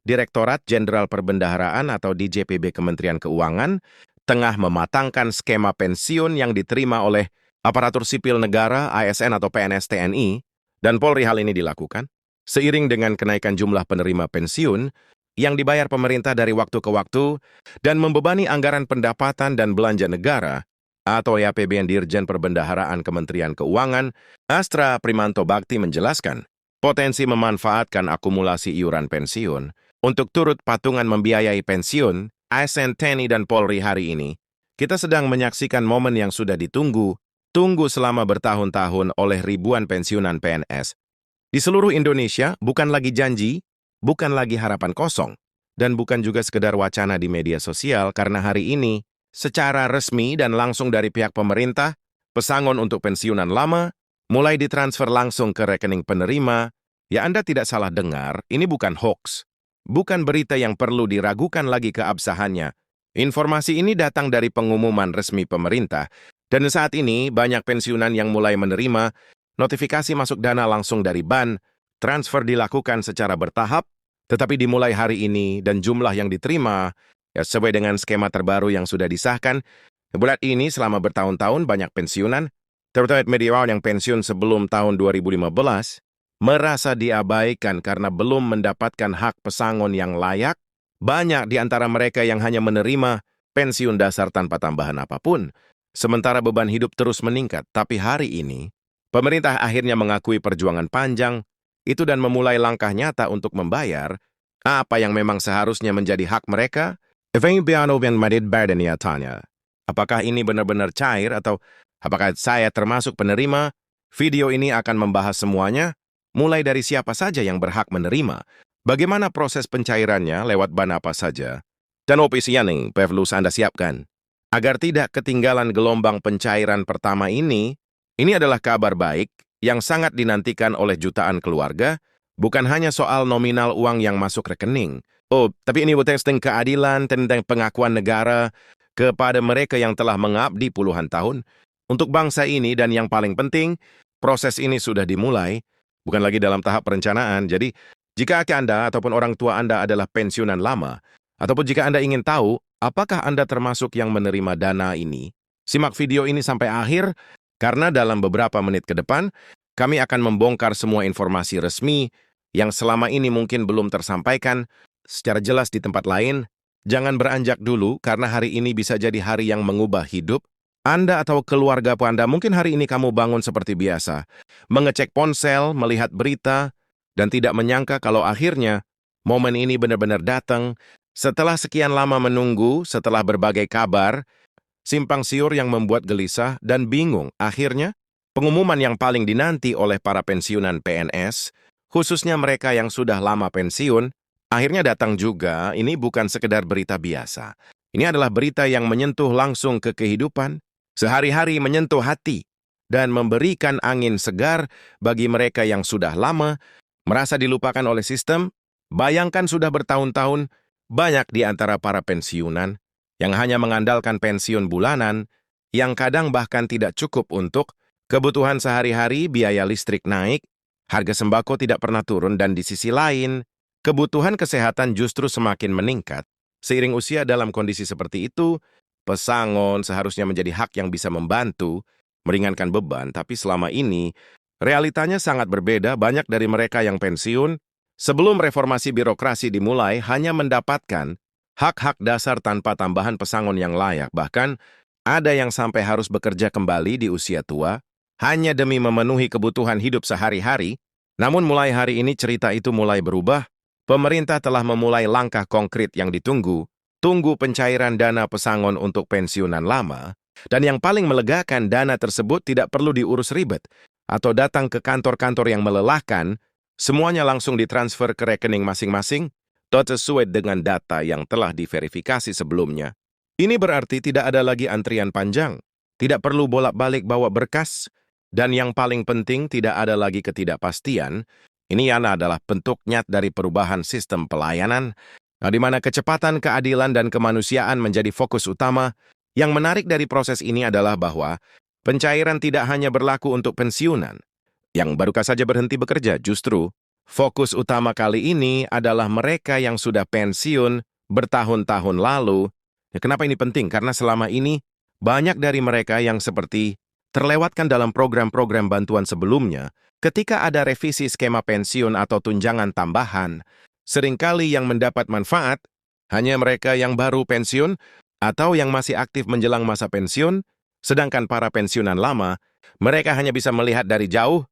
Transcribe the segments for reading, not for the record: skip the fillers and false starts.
Direktorat Jenderal Perbendaharaan atau DJPB Kementerian Keuangan tengah mematangkan skema pensiun yang diterima oleh aparatur sipil negara, ASN atau PNS TNI, dan Polri. Hal ini dilakukan seiring dengan kenaikan jumlah penerima pensiun yang dibayar pemerintah dari waktu ke waktu dan membebani anggaran pendapatan dan belanja negara atau APBN. Dirjen Perbendaharaan Kementerian Keuangan, Astra Primanto Bakti menjelaskan, potensi memanfaatkan akumulasi iuran pensiun untuk turut patungan membiayai pensiun ASN TNI dan Polri. Hari ini, kita sedang menyaksikan momen yang sudah tunggu selama bertahun-tahun oleh ribuan pensiunan PNS. Di seluruh Indonesia, bukan lagi janji, bukan lagi harapan kosong, dan bukan juga sekedar wacana di media sosial, karena hari ini, secara resmi dan langsung dari pihak pemerintah, pesangon untuk pensiunan lama mulai ditransfer langsung ke rekening penerima. Ya, Anda tidak salah dengar, ini bukan hoax. Bukan berita yang perlu diragukan lagi keabsahannya. Informasi ini datang dari pengumuman resmi pemerintah, dan saat ini banyak pensiunan yang mulai menerima notifikasi masuk dana langsung dari BAN. Transfer dilakukan secara bertahap, tetapi dimulai hari ini dan jumlah yang diterima ya sesuai dengan skema terbaru yang sudah disahkan. Bulan ini selama bertahun-tahun banyak pensiunan, terutama mediawan yang pensiun sebelum tahun 2015, merasa diabaikan karena belum mendapatkan hak pesangon yang layak. Banyak di antara mereka yang hanya menerima pensiun dasar tanpa tambahan apapun, sementara beban hidup terus meningkat. Tapi hari ini, pemerintah akhirnya mengakui perjuangan panjang itu dan memulai langkah nyata untuk membayar apa yang memang seharusnya menjadi hak mereka. Apakah ini benar-benar cair atau apakah saya termasuk penerima? Video ini akan membahas semuanya, mulai dari siapa saja yang berhak menerima, bagaimana proses pencairannya lewat BAN apa saja, dan opsi yang perlu Anda siapkan. Agar tidak ketinggalan gelombang pencairan pertama ini adalah kabar baik yang sangat dinantikan oleh jutaan keluarga, bukan hanya soal nominal uang yang masuk rekening. Tapi ini tentang keadilan, tentang pengakuan negara kepada mereka yang telah mengabdi puluhan tahun untuk bangsa ini, dan yang paling penting, proses ini sudah dimulai, bukan lagi dalam tahap perencanaan. Jadi, jika Anda ataupun orang tua Anda adalah pensiunan lama, ataupun jika Anda ingin tahu apakah Anda termasuk yang menerima dana ini, simak video ini sampai akhir, karena dalam beberapa menit ke depan, kami akan membongkar semua informasi resmi yang selama ini mungkin belum tersampaikan secara jelas di tempat lain. Jangan beranjak dulu, karena hari ini bisa jadi hari yang mengubah hidup Anda atau keluarga Anda. Mungkin hari ini kamu bangun seperti biasa, mengecek ponsel, melihat berita, dan tidak menyangka kalau akhirnya momen ini benar-benar datang. Setelah sekian lama menunggu, setelah berbagai kabar, simpang siur yang membuat gelisah dan bingung, akhirnya pengumuman yang paling dinanti oleh para pensiunan PNS, khususnya mereka yang sudah lama pensiun, akhirnya datang juga. Ini bukan sekedar berita biasa. Ini adalah berita yang menyentuh langsung ke kehidupan, sehari-hari menyentuh hati, dan memberikan angin segar bagi mereka yang sudah lama merasa dilupakan oleh sistem. Bayangkan sudah bertahun-tahun, banyak di antara para pensiunan yang hanya mengandalkan pensiun bulanan, yang kadang bahkan tidak cukup untuk kebutuhan sehari-hari. Biaya listrik naik, harga sembako tidak pernah turun, dan di sisi lain, kebutuhan kesehatan justru semakin meningkat. Seiring usia, dalam kondisi seperti itu, pesangon seharusnya menjadi hak yang bisa membantu, meringankan beban. Tapi selama ini, realitanya sangat berbeda. Banyak dari mereka yang pensiun sebelum reformasi birokrasi dimulai hanya mendapatkan hak-hak dasar tanpa tambahan pesangon yang layak. Bahkan, ada yang sampai harus bekerja kembali di usia tua, hanya demi memenuhi kebutuhan hidup sehari-hari. Namun mulai hari ini cerita itu mulai berubah. Pemerintah telah memulai langkah konkret yang ditunggu, pencairan dana pesangon untuk pensiunan lama, dan yang paling melegakan, dana tersebut tidak perlu diurus ribet atau datang ke kantor-kantor yang melelahkan. Semuanya langsung ditransfer ke rekening masing-masing, sesuai dengan data yang telah diverifikasi sebelumnya. Ini berarti tidak ada lagi antrian panjang, tidak perlu bolak-balik bawa berkas, dan yang paling penting, tidak ada lagi ketidakpastian. Ini adalah bentuk nyata dari perubahan sistem pelayanan, di mana kecepatan, keadilan, dan kemanusiaan menjadi fokus utama. Yang menarik dari proses ini adalah bahwa pencairan tidak hanya berlaku untuk pensiunan yang baru saja berhenti bekerja. Justru, Fokus utama kali ini adalah mereka yang sudah pensiun bertahun-tahun lalu. Ya, kenapa ini penting? Karena selama ini banyak dari mereka yang seperti terlewatkan dalam program-program bantuan sebelumnya. Ketika ada revisi skema pensiun atau tunjangan tambahan, seringkali yang mendapat manfaat hanya mereka yang baru pensiun atau yang masih aktif menjelang masa pensiun, sedangkan para pensiunan lama, mereka hanya bisa melihat dari jauh,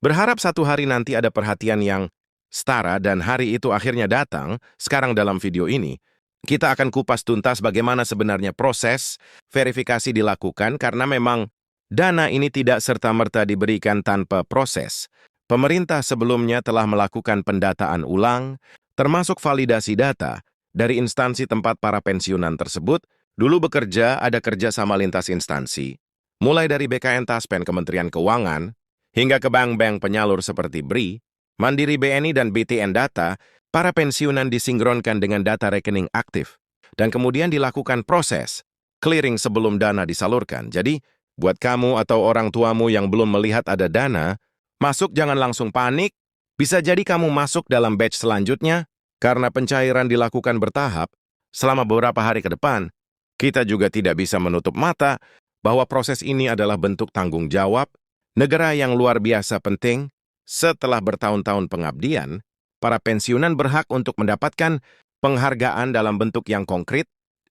berharap satu hari nanti ada perhatian yang setara dan hari itu akhirnya datang. Sekarang dalam video ini, kita akan kupas tuntas bagaimana sebenarnya proses verifikasi dilakukan karena memang dana ini tidak serta-merta diberikan tanpa proses. Pemerintah sebelumnya telah melakukan pendataan ulang, termasuk validasi data dari instansi tempat para pensiunan tersebut. Dulu bekerja ada kerjasama lintas instansi, mulai dari BKN Taspen Kementerian Keuangan, hingga ke bank-bank penyalur seperti BRI, Mandiri BNI dan BTN Data. Para pensiunan disinkronkan dengan data rekening aktif, dan kemudian dilakukan proses clearing sebelum dana disalurkan. Jadi, buat kamu atau orang tuamu yang belum melihat ada dana, masuk jangan langsung panik. Bisa jadi kamu masuk dalam batch selanjutnya, karena pencairan dilakukan bertahap selama beberapa hari ke depan. Kita juga tidak bisa menutup mata bahwa proses ini adalah bentuk tanggung jawab negara yang luar biasa penting. Setelah bertahun-tahun pengabdian, para pensiunan berhak untuk mendapatkan penghargaan dalam bentuk yang konkret,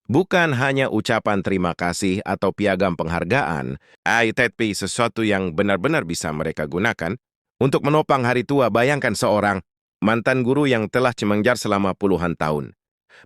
bukan hanya ucapan terima kasih atau piagam penghargaan, tapi sesuatu yang benar-benar bisa mereka gunakan untuk menopang hari tua. Bayangkan seorang mantan guru yang telah cemenjar selama puluhan tahun,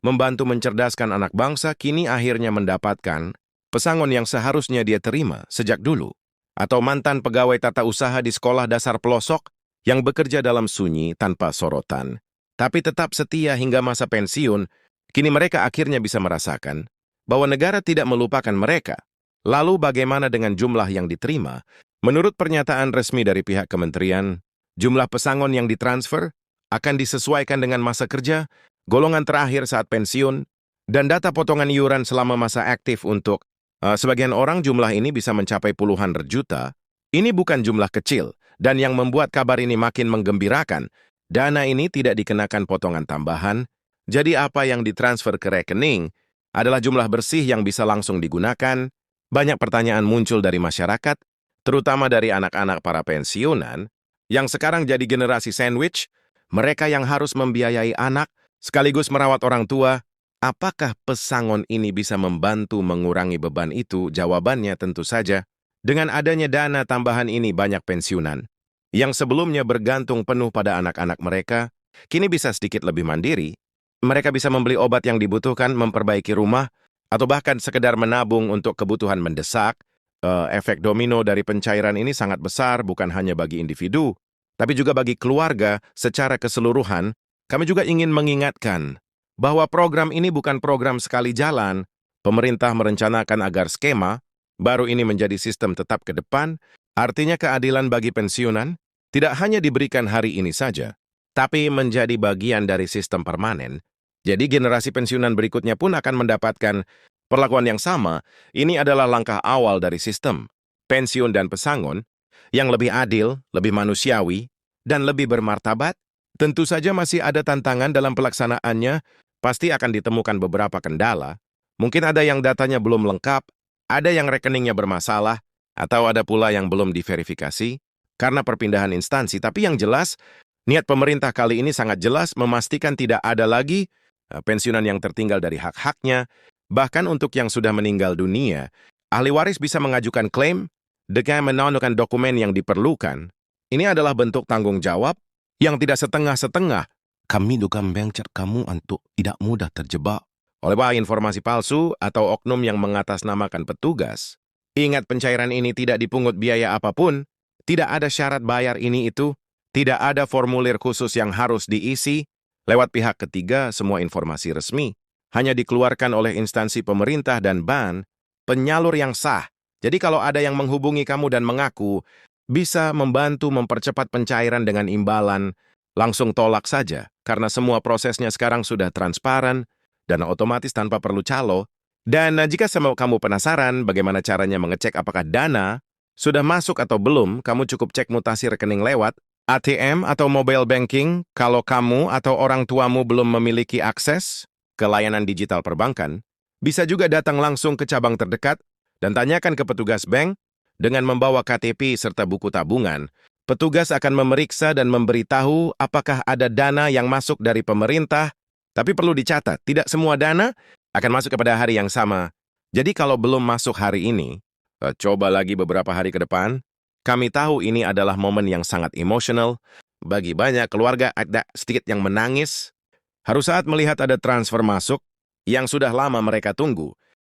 membantu mencerdaskan anak bangsa, kini akhirnya mendapatkan pesangon yang seharusnya dia terima sejak dulu. Atau mantan pegawai tata usaha di sekolah dasar pelosok yang bekerja dalam sunyi tanpa sorotan, tapi tetap setia hingga masa pensiun. Kini mereka akhirnya bisa merasakan bahwa negara tidak melupakan mereka. Lalu bagaimana dengan jumlah yang diterima? Menurut pernyataan resmi dari pihak kementerian, jumlah pesangon yang ditransfer akan disesuaikan dengan masa kerja, golongan terakhir saat pensiun, dan data potongan iuran selama masa aktif untuk sebagian orang jumlah ini bisa mencapai puluhan juta. Ini bukan jumlah kecil, dan yang membuat kabar ini makin menggembirakan, dana ini tidak dikenakan potongan tambahan. Jadi apa yang ditransfer ke rekening adalah jumlah bersih yang bisa langsung digunakan. Banyak pertanyaan muncul dari masyarakat, terutama dari anak-anak para pensiunan, yang sekarang jadi generasi sandwich, mereka yang harus membiayai anak, sekaligus merawat orang tua. Apakah pesangon ini bisa membantu mengurangi beban itu? Jawabannya tentu saja. Dengan adanya dana tambahan ini, banyak pensiunan yang sebelumnya bergantung penuh pada anak-anak mereka, kini bisa sedikit lebih mandiri. Mereka bisa membeli obat yang dibutuhkan, memperbaiki rumah, atau bahkan sekedar menabung untuk kebutuhan mendesak. Efek domino dari pencairan ini sangat besar, bukan hanya bagi individu, tapi juga bagi keluarga secara keseluruhan. Kami juga ingin mengingatkan bahwa program ini bukan program sekali jalan. Pemerintah merencanakan agar skema baru ini menjadi sistem tetap ke depan, artinya keadilan bagi pensiunan tidak hanya diberikan hari ini saja, tapi menjadi bagian dari sistem permanen. Jadi generasi pensiunan berikutnya pun akan mendapatkan perlakuan yang sama. Ini adalah langkah awal dari sistem pensiun dan pesangon yang lebih adil, lebih manusiawi, dan lebih bermartabat. Tentu saja masih ada tantangan dalam pelaksanaannya, pasti akan ditemukan beberapa kendala. Mungkin ada yang datanya belum lengkap, ada yang rekeningnya bermasalah, atau ada pula yang belum diverifikasi karena perpindahan instansi. Tapi yang jelas, niat pemerintah kali ini sangat jelas, memastikan tidak ada lagi pensiunan yang tertinggal dari hak-haknya. Bahkan untuk yang sudah meninggal dunia, ahli waris bisa mengajukan klaim dengan menunjukkan dokumen yang diperlukan. Ini adalah bentuk tanggung jawab yang tidak setengah-setengah. Kami juga membencer kamu untuk tidak mudah terjebak oleh informasi palsu atau oknum yang mengatasnamakan petugas. Ingat, pencairan ini tidak dipungut biaya apapun, tidak ada syarat bayar ini itu, tidak ada formulir khusus yang harus diisi. Lewat pihak ketiga, semua informasi resmi hanya dikeluarkan oleh instansi pemerintah dan bank penyalur yang sah. Jadi kalau ada yang menghubungi kamu dan mengaku bisa membantu mempercepat pencairan dengan imbalan, langsung tolak saja, karena semua prosesnya sekarang sudah transparan dan otomatis tanpa perlu calo. Dan jika kamu penasaran bagaimana caranya mengecek apakah dana sudah masuk atau belum, kamu cukup cek mutasi rekening lewat ATM atau mobile banking kalau kamu atau orang tuamu belum memiliki akses ke layanan digital perbankan, bisa juga datang langsung ke cabang terdekat dan tanyakan ke petugas bank dengan membawa KTP serta buku tabungan. Petugas akan memeriksa dan memberitahu apakah ada dana yang masuk dari pemerintah, tapi perlu dicatat, tidak semua dana akan masuk kepada hari yang sama. Jadi kalau belum masuk hari ini, coba lagi beberapa hari ke depan. Kami tahu ini adalah momen yang sangat emosional. Bagi banyak keluarga ada sedikit yang menangis. Harus saat melihat ada transfer masuk yang sudah lama mereka tunggu.